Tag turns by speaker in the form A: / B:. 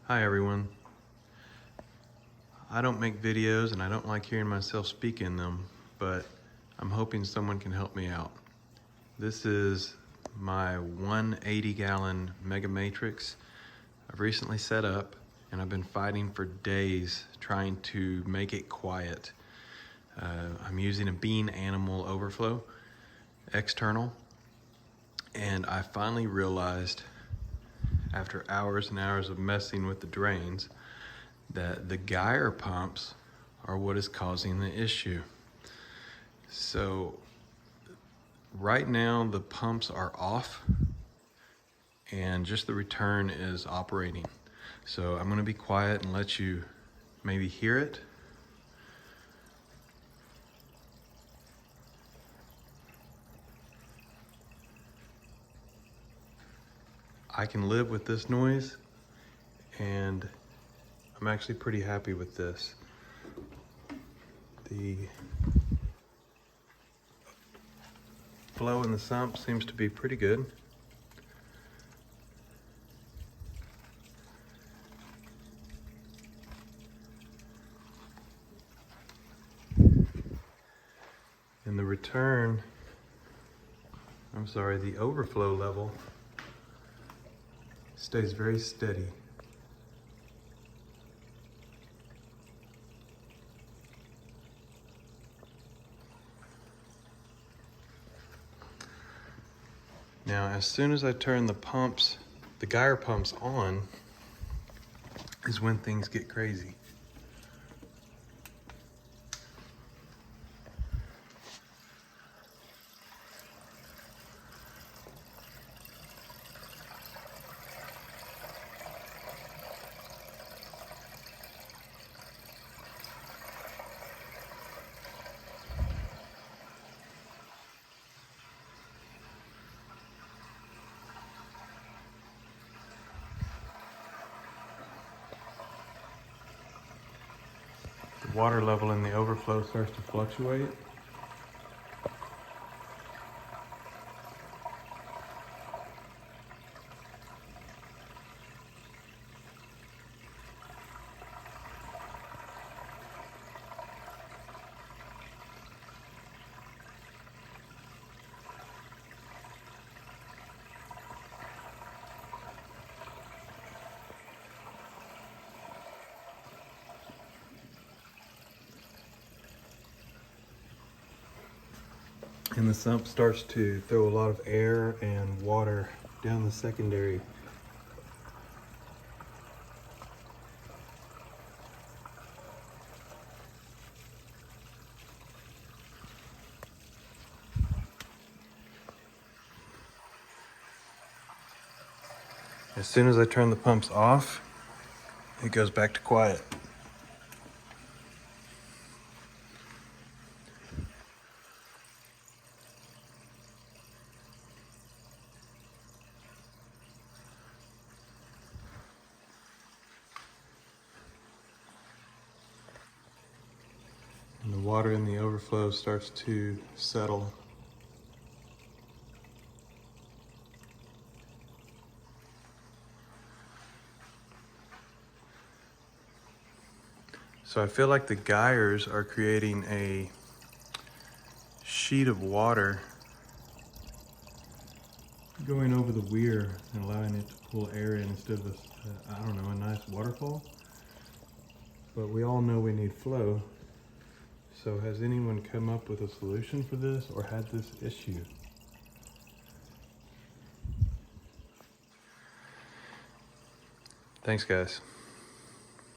A: Hi everyone. I don't make videos and I don't like hearing myself speak in them, but I'm hoping someone can help me out. This is my 180 gallon mega matrix I've recently set up, and I've been fighting for days trying to make it quiet. I'm using a bean animal overflow external, and I finally realized after hours and hours of messing with the drains that the gyre pumps are what is causing the issue. So right now the pumps are off and just the return is operating. So I'm going to be quiet and let you maybe hear it. I can live with this noise, and I'm actually pretty happy with this. The flow in the sump seems to be pretty good. And the return, the overflow level stays very steady. Now, as soon as I turn the gyre pumps on, is when things get crazy. The water level in the overflow starts to fluctuate. And the sump starts to throw a lot of air and water down the secondary. As soon as I turn the pumps off, it goes back to quiet. And the water in the overflow starts to settle. So I feel like the gyres are creating a sheet of water going over the weir and allowing it to pull air in instead of a nice waterfall. But we all know we need flow. So has anyone come up with a solution for this or had this issue? Thanks, guys.